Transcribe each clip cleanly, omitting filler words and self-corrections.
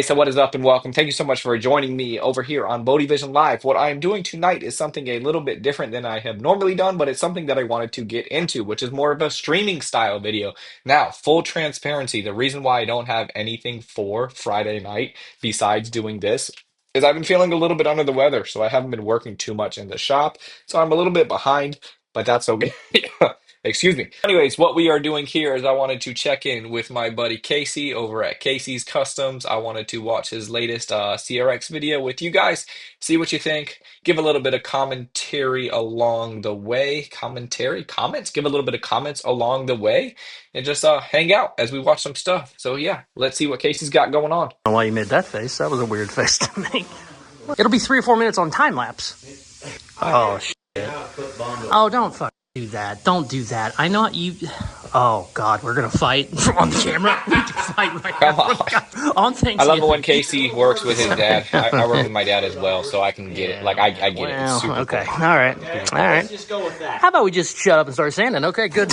Hey, so what is up and welcome. Thank you so much for joining me over here on BodeVision Live. What I am doing tonight is something a little bit different than I have normally done, but it's something that I wanted to get into, which is more of a streaming style video. Now, full transparency, the reason why I don't have anything for Friday night besides doing this is I've been feeling a little bit under the weather, so I haven't been working too much in the shop. So I'm a little bit behind, but that's okay. Excuse me. Anyways, what we are doing here is I wanted to check in with my buddy Casey over at Casey's Customs. I wanted to watch his latest CRX video with you guys, see what you think, give a little bit of commentary along the way. Commentary? Comments? Give a little bit of comments along the way and just hang out as we watch some stuff. So yeah, let's see what Casey's got going on. Know why you made that face. That was a weird face to make. It'll be 3 or 4 minutes on time lapse. Oh, shit. Oh, don't fucking do that. Don't do that. I know you. Oh, God, we're going to fight on camera. We can fight right Come now. on. On I love it Thanksgiving. when Casey works with his dad. I work with my dad as well, so I can get it. Like I get it. It's Well, super okay. cool. All right. All right. Let's just go with that. How about we just shut up and start sanding? Okay, good.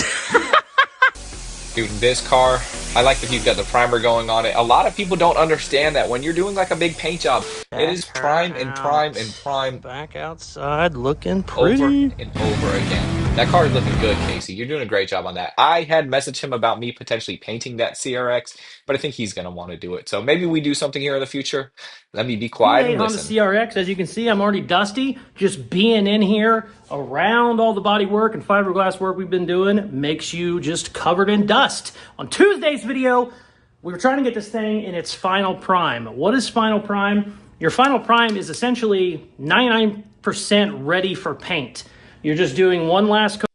Dude, this car, I like that he's got the primer going on it. A lot of people don't understand that when you're doing like a big paint job, it is Back her prime and prime out. and prime Back outside looking over pretty. and over again. That car is looking good, Casey. You're doing a great job on that. I had messaged him about me potentially painting that CRX, but I think he's going to want to do it. So maybe we do something here in the future. Let me be quiet V8 and Honda listen. CRX. As you can see, I'm already dusty. Just being in here around all the body work and fiberglass work we've been doing makes you just covered in dust. On Tuesday's video, we were trying to get this thing in its final prime. What is final prime? Your final prime is essentially 99% ready for paint. You're just doing one last coat.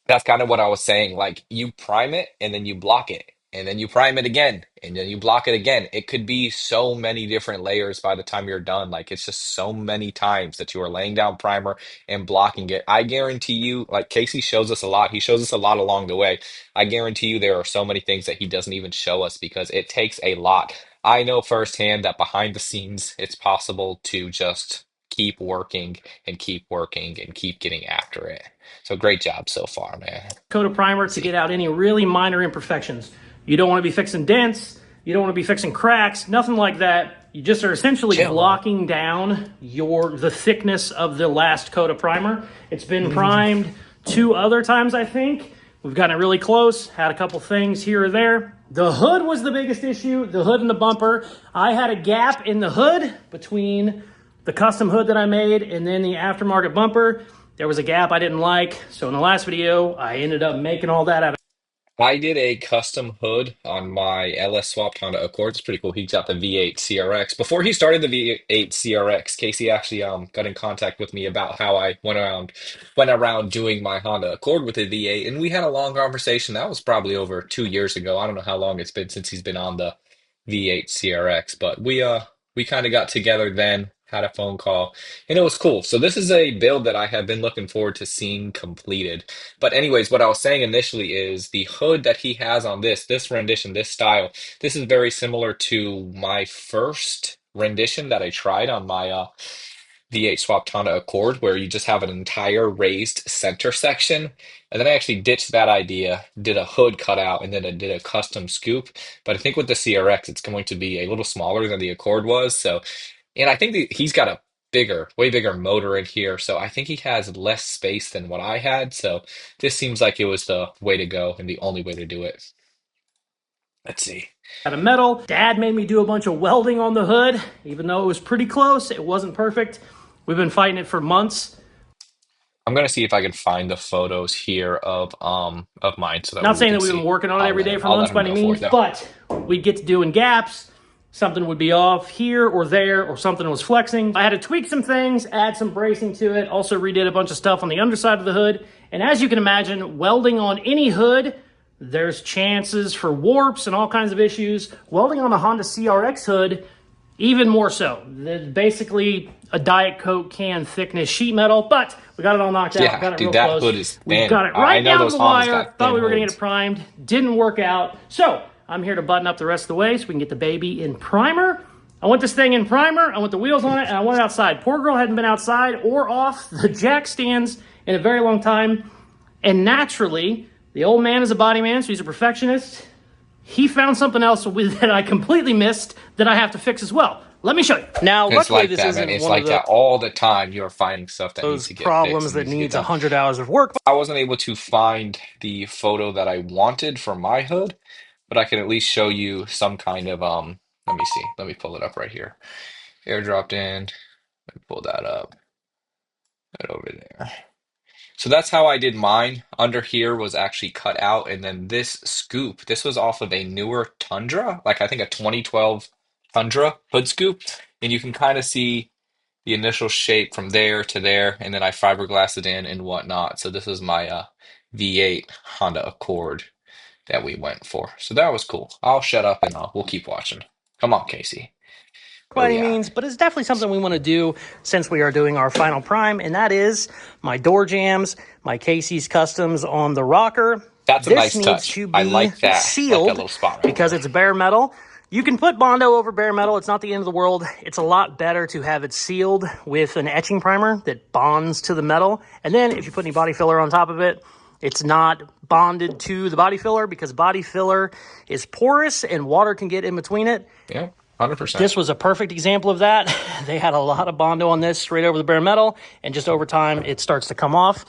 That's kind of what I was saying. Like you prime it and then you block it. And then you prime it again and then you block it again. It could be so many different layers by the time you're done. Like it's just so many times that you are laying down primer and blocking it. I guarantee you, like Casey shows us a lot. He shows us a lot along the way. I guarantee you there are so many things that he doesn't even show us because it takes a lot. I know firsthand that behind the scenes, it's possible to just keep working and keep working and keep getting after it. So great job so far, man. Coat of primer Let's to see. get out any really minor imperfections. You don't want to be fixing dents. You don't want to be fixing cracks. Nothing like that. You just are essentially Chill. blocking down the thickness of the last coat of primer. It's been primed 2 other times, I think. We've gotten it really close. Had a couple things here or there. The hood was the biggest issue. The hood and the bumper. I had a gap in the hood between the custom hood that I made and then the aftermarket bumper. There was a gap I didn't like, so in the last video, I ended up making all that out of. I did a custom hood on my LS swapped Honda Accord. It's pretty cool. He got the V8 CRX. Before he started the V8 CRX, Casey actually got in contact with me about how I went around doing my Honda Accord with the V8, and we had a long conversation. That was probably over 2 years ago. I don't know how long it's been since he's been on the V8 CRX, but we kind of got together then, had a phone call, and it was cool. So this is a build that I have been looking forward to seeing completed. But anyways, what I was saying initially is the hood that he has on this rendition, this style, this is very similar to my first rendition that I tried on my V8 swapped Honda Accord, where you just have an entire raised center section. And then I actually ditched that idea, did a hood cutout, and then I did a custom scoop. But I think with the CRX, it's going to be a little smaller than the Accord was. So, and I think that he's got a way bigger motor in here. So I think he has less space than what I had. So this seems like it was the way to go and the only way to do it. Let's see. Out of metal. Dad made me do a bunch of welding on the hood, even though it was pretty close. It wasn't perfect. We've been fighting it for months. I'm gonna see if I can find the photos here of mine so that way Not we saying can that we've been see. working on it every day for I'll let months by him any go for means, it though. but we'd get to doing gaps. Something would be off here or there, or something was flexing. I had to tweak some things, add some bracing to it, also redid a bunch of stuff on the underside of the hood. And as you can imagine, welding on any hood, there's chances for warps and all kinds of issues. Welding on a Honda CRX hood, even more so. Basically a Diet Coke can thickness sheet metal, but we got it all knocked out, got Yeah, it real dude, that close. hood is We thin. got it I right know down to those the Hondas wire. got Thought thin we were gonna get hoods. it primed. Didn't work out. So I'm here to button up the rest of the way so we can get the baby in primer. I want this thing in primer, I want the wheels on it, and I want it outside. Poor girl hadn't been outside or off the jack stands in a very long time. And naturally, the old man is a body man, so he's a perfectionist. he found something else that I completely missed that I have to fix as well. Let me show you. Now, It's luckily, like this that, man. isn't It's one of like that all the time. You're finding stuff that needs those to get fixed problems and that needs to get needs done. 100 hours of work. I wasn't able to find the photo that I wanted for my hood, but I can at least show you some kind of let me see. Let me pull it up right here. Airdropped in. Let me pull that up. Right over there. So that's how I did mine. Under here was actually cut out, and then this scoop, this was off of a newer Tundra, like I think a 2012 Tundra hood scoop, and you can kind of see the initial shape from there to there, and then I fiberglassed it in and whatnot. So this is my V8 Honda Accord that we went for. So that was cool. I'll shut up and we'll keep watching. Come on, Casey. Oh By any yeah, means, but it's definitely something we want to do since we are doing our final prime, and that is my door jambs, my Casey's Customs on the rocker. that's a This nice needs touch. to I be like that. I like that sealed little spot right because there. it's bare metal. You can put Bondo over bare metal. It's not the end of the world. It's a lot better to have it sealed with an etching primer that bonds to the metal. And then if you put any body filler on top of it, it's not bonded to the body filler because body filler is porous and water can get in between it. Yeah, 100%. This was a perfect example of that. They had a lot of Bondo on this straight over the bare metal, and just over time, it starts to come off.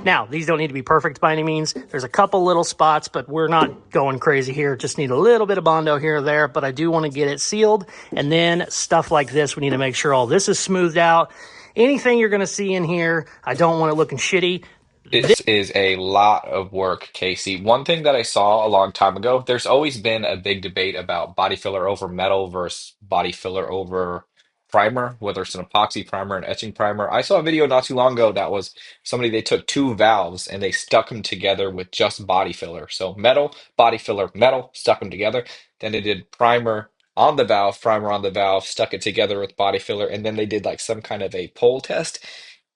Now, these don't need to be perfect by any means. There's a couple little spots, but we're not going crazy here. Just need a little bit of Bondo here or there, but I do want to get it sealed. And then stuff like this, we need to make sure all this is smoothed out. Anything you're going to see in here, I don't want it looking shitty. This is a lot of work, Casey. One thing that I saw a long time ago, there's always been a big debate about body filler over metal versus body filler over primer, whether it's an epoxy primer, an etching primer. I saw a video not too long ago that was somebody, they took two valves and they stuck them together with just body filler. So metal, body filler, metal, stuck them together. Then they did primer on the valve, primer on the valve, stuck it together with body filler, and then they did like some kind of a pull test,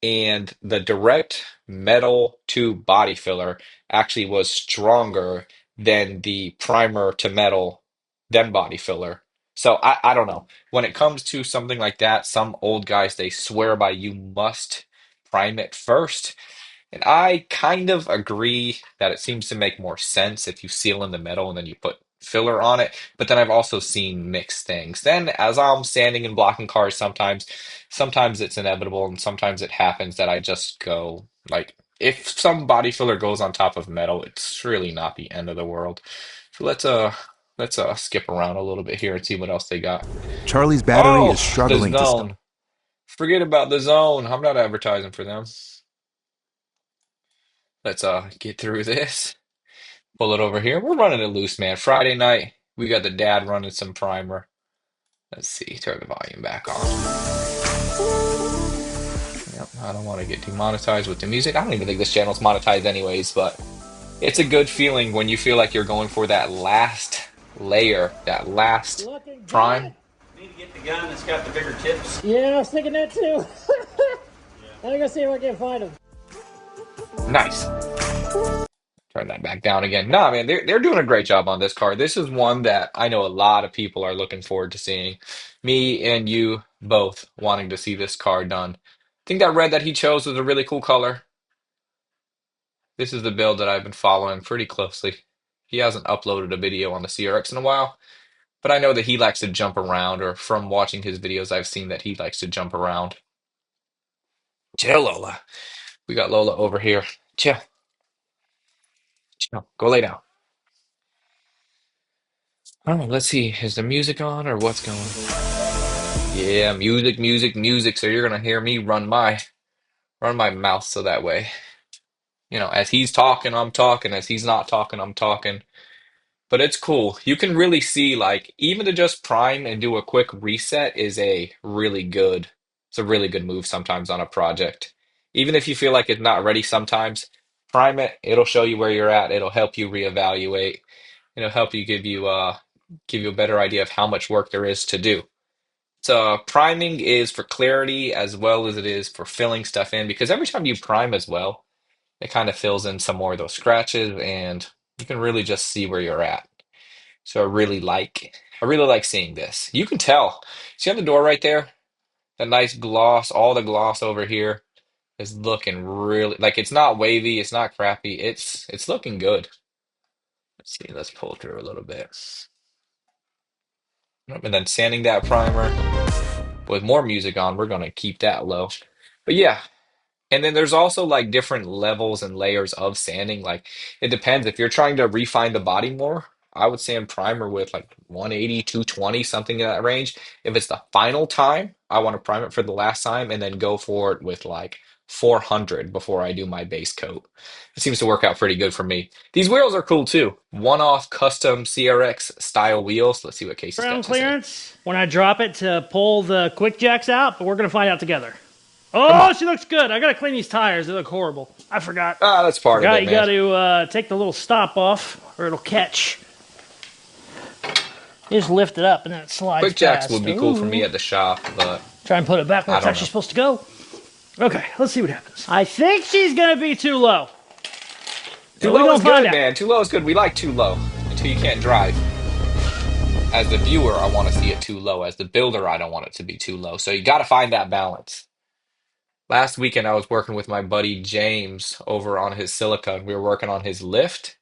and the direct metal to body filler actually was stronger than the primer to metal than body filler. So I don't know. When it comes to something like that, some old guys they swear by you must prime it first. And I kind of agree that it seems to make more sense if you seal in the metal and then you put filler on it. But then I've also seen mixed things. Then as I'm sanding and blocking cars sometimes it's inevitable and sometimes it happens that I just go like if some body filler goes on top of metal, it's really not the end of the world. So let's skip around a little bit here and see what else they got. Charlie's battery is Oh, the struggling to start. zone. Forget about the zone. I'm not advertising for them. Let's get through this. Pull it over here. We're running it loose, man. Friday night. We got the dad running some primer. Let's see. Turn the volume back on. Yep, I don't want to get demonetized with the music. I don't even think this channel's monetized anyways, but it's a good feeling when you feel like you're going for that last layer, that last Looking good. prime. Need to get the gun that's got the bigger tips. Yeah, I was thinking that too. I'm gonna see if I can find them. Nice. Turn that back down again. Nah, man, they're doing a great job on this car. This is one that I know a lot of people are looking forward to seeing. Me and you both wanting to see this car done. I think that red that he chose was a really cool color. This is the build that I've been following pretty closely. He hasn't uploaded a video on the CRX in a while, but I know that he likes to jump around, or from watching his videos, I've seen that he likes to jump around. Chill, Lola. We got Lola over here. Chill. Chill. Go lay down. All right, let's see. Is the music on or what's going on? Yeah, music, music, music. So you're gonna hear me run my mouth so that way, as he's talking, I'm talking. As he's not talking, I'm talking. But it's cool. You can really see like even to just prime and do a quick reset is it's a really good move sometimes on a project. Even if you feel like it's not ready sometimes, prime it, it'll show you where you're at, it'll help you reevaluate, it'll help you give you a better idea of how much work there is to do. So priming is for clarity as well as it is for filling stuff in because every time you prime as well, it kind of fills in some more of those scratches and you can really just see where you're at. So I really like seeing this. You can tell. See on the door right there? That nice gloss, all the gloss over here is looking really like it's not wavy, it's not crappy. It's looking good. Let's see, let's pull through a little bit. And then sanding that primer with more music on, we're gonna keep that low. But yeah, and then there's also like different levels and layers of sanding. Like it depends. If you're trying to refine the body more, I would sand primer with like 180, 220, something in that range. If it's the final time, I want to prime it for the last time and then go for it with like 400 before I do my base coat. It seems to work out pretty good for me. These wheels are cool too. One-off custom CRX style wheels. Let's see what Casey's got Ground to say. clearance when I drop it to pull the quick jacks out, but we're going to find out together. Come Oh, on. she looks good. I got to clean these tires. They look horrible. I forgot. Ah, that's part of it, You man. got to take the little stop off or it'll catch. You just lift it up and then it slides Quick jacks past. would be cool for me at the shop, but Try and put it back where I it's don't actually know. supposed to go. Okay, let's see what happens. I think she's going to be too low. Too We're low going is to find good, out. man. Too low is good. We like too low until you can't drive. As the viewer, I want to see it too low. As the builder, I don't want it to be too low. So you got to find that balance. Last weekend, I was working with my buddy James over on his silica, and we were working on his lift.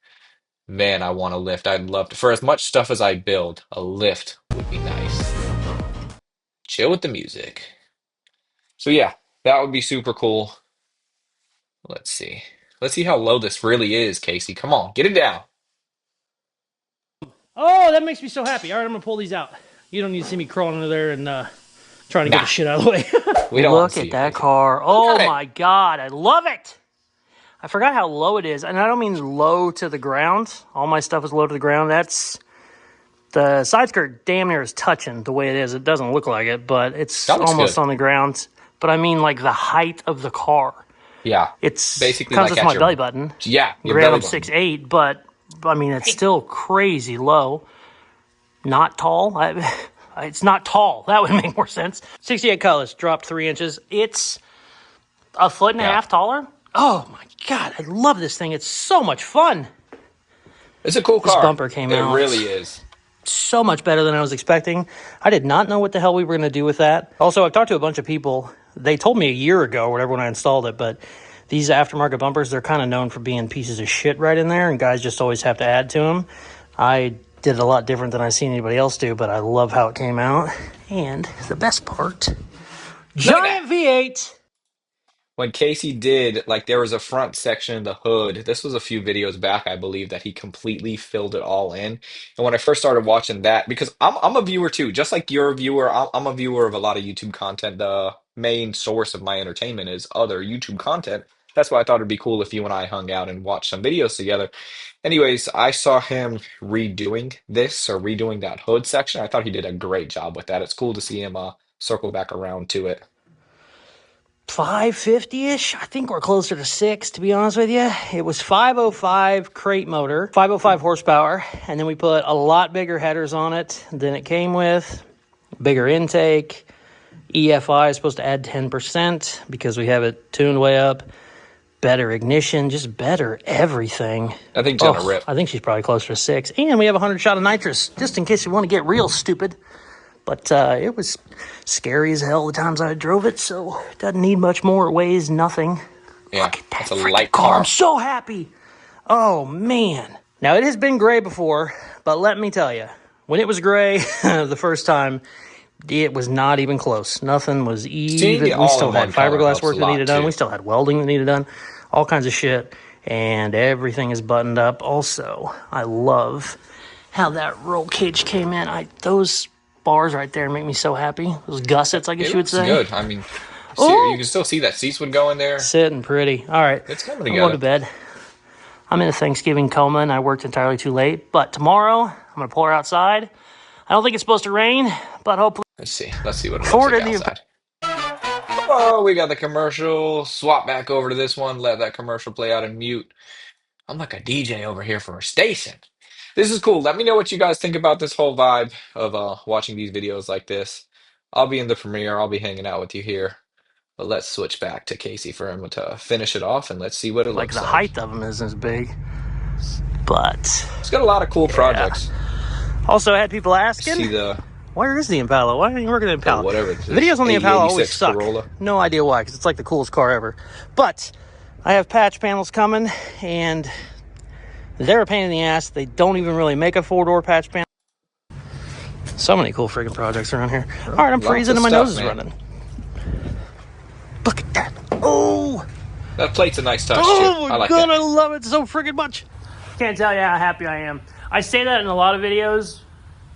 Man, I want a lift. I'd love to. For as much stuff as I build, a lift would be nice. Chill with the music. So yeah, that would be super cool. Let's see. Let's see how low this really is, Casey. Come on, get it down. Oh, that makes me so happy. All right, I'm going to pull these out. You don't need to see me crawling under there and trying to get Nah, the shit out of the way. we don't want to Look see at you, that Casey. car. Oh Got it. my God, I love it. I forgot how low it is. And I don't mean low to the ground. All my stuff is low to the ground. That's the side skirt damn near is touching the way it is. It doesn't look like it, but it's That looks almost good. on the ground. But I mean like the height of the car. Yeah, It's basically comes like to at my your belly button. your Granted, belly I'm button. 6'8", but I mean it's still crazy low. Not tall. It's not tall. That would make more sense. 68 colors dropped 3 inches. It's a foot and a Yeah, half taller. Oh my God, I love this thing. It's so much fun. it's a cool This car. bumper came It out really is. so much better than I was expecting. I did not know what the hell we were going to do with that. Also, I've talked to a bunch of people. They told me a year ago or whatever when I installed it, but these aftermarket bumpers, they're kind of known for being pieces of shit right in there, and guys just always have to add to them. I did it a lot different than I've seen anybody else do, but I love how it came out. And the best part, Look at giant that. V8. When Casey did, like, there was a front section of the hood. This was a few videos back, I believe, that he completely filled it all in. And when I first started watching that, because I'm a viewer too, just like you're a viewer, I'm a viewer of a lot of YouTube content. The main source of my entertainment is other YouTube content. That's why I thought it'd be cool if you and I hung out and watched some videos together. Anyways, I saw him redoing this or redoing that hood section. I thought he did a great job with that. It's cool to see him circle back around to it. 550-ish. I think we're closer to 6, to be honest with you. It was 505 crate motor, 505 horsepower, and then we put a lot bigger headers on it than it came with. Bigger intake. EFI is supposed to add 10% because we have it tuned way up. Better ignition, just better everything. I think it's gonna rip. I think she's probably closer to 6. And we have 100 shot of nitrous, just in case you want to get real stupid. But it was scary as hell the times I drove it, so it doesn't need much more. It weighs nothing. Yeah, Look at that it's a freaking light car. car. I'm so happy. Oh, man. Now, it has been gray before, but let me tell you, when it was gray the first time, it was not even close. Nothing was Seeing even. it We all still in had one color fiberglass helps a work that lot needed done. too. We still had welding that needed done. All kinds of shit. And everything is buttoned up. Also, I love how that roll cage came in. Those bars right there make me so happy. Those gussets, I guess It you would looks say. good. I mean, Oh, you can still see that seats would go in there. sitting pretty. All right, It's coming I'm going to together. bed. I'm in a Thanksgiving coma, and I worked entirely too late. But tomorrow, I'm going to pull her outside. I don't think it's supposed to rain, but hopefully. Let's see. Let's see what it looks Forward like in the outside. Oh, we got the commercial. Swap back over to this one. Let that commercial play out and mute. I'm like a DJ over here from a station. This is cool. Let me know what you guys think about this whole vibe of watching these videos like this. I'll be in the premiere. I'll be hanging out with you here. But let's switch back to Casey for him to finish it off and let's see what it like looks the like. height of them isn't as big. But It's got a lot of cool projects. also, I had people asking, See the where is the Impala? Why aren't you working at Impala? whatever. The videos on the Impala always 86 suck. Corolla. No idea why, because it's like the coolest car ever. But I have patch panels coming, and They're a pain in the ass. They don't even really make a 4-door patch panel. So many cool freaking projects around here. All right, I'm Lots freezing of and my nose stuff, is man. running. Look at that. Oh, That plate's a nice touch too. oh I my like God, that. I love it so freaking much. Can't tell you how happy I am. I say that in a lot of videos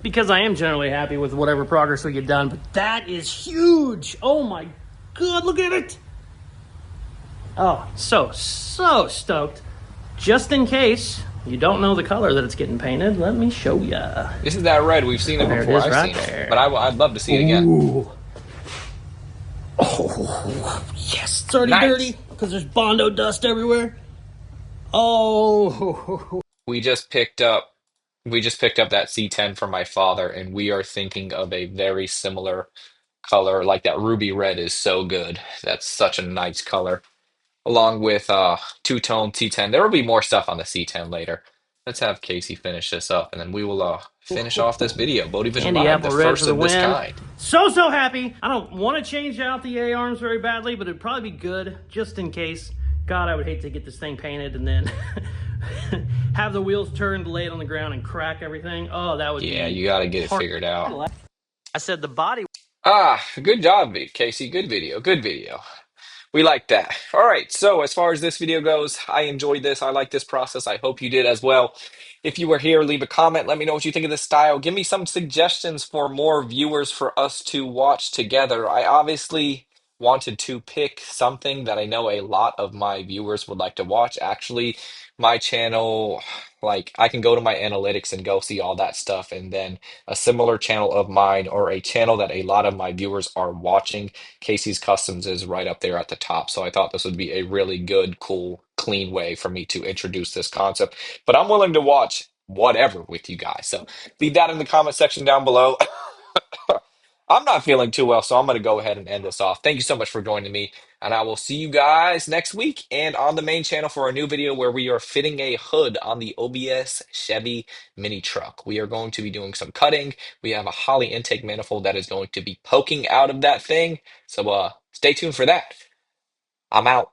because I am generally happy with whatever progress we get done, but that is huge. Oh my God, look at it. Oh, so stoked. Just in case you don't know the color that it's getting painted, let me show ya. This is that red. We've seen it There it before. is I've right seen it, there. but I'd love to see it again. Ooh. Oh, yes. It's already Nice. dirty because there's Bondo dust everywhere. Oh. We just picked up that C10 from my father, and we are thinking of a very similar color. Like that ruby red is so good. That's such a nice color. Along with two-tone T10. There will be more stuff on the C10 later. Let's have Casey finish this up, and then we will finish off this video. BodeVision Candy Live, the apple red for first the of this win. kind. So happy. I don't want to change out the A-arms very badly, but it'd probably be good just in case. God, I would hate to get this thing painted and then have the wheels turned, lay it on the ground, and crack everything. Oh, that would Yeah, be you got to get it hard. figured out. I said the body. Good job, Casey. Good video. Good video. We like that. All right. So as far as this video goes, I enjoyed this. I like this process. I hope you did as well. If you were here, leave a comment. Let me know what you think of this style. Give me some suggestions for more viewers for us to watch together. I obviously wanted to pick something that I know a lot of my viewers would like to watch. Actually, my channel, like I can go to my analytics and go see all that stuff. And then a similar channel of mine or a channel that a lot of my viewers are watching, Casey's Customs is right up there at the top. So I thought this would be a really good, cool, clean way for me to introduce this concept. But I'm willing to watch whatever with you guys. So leave that in the comment section down below. I'm not feeling too well, so I'm going to go ahead and end this off. Thank you so much for joining me, and I will see you guys next week and on the main channel for a new video where we are fitting a hood on the OBS Chevy mini truck. We are going to be doing some cutting. We have a Holly intake manifold that is going to be poking out of that thing, so stay tuned for that. I'm out.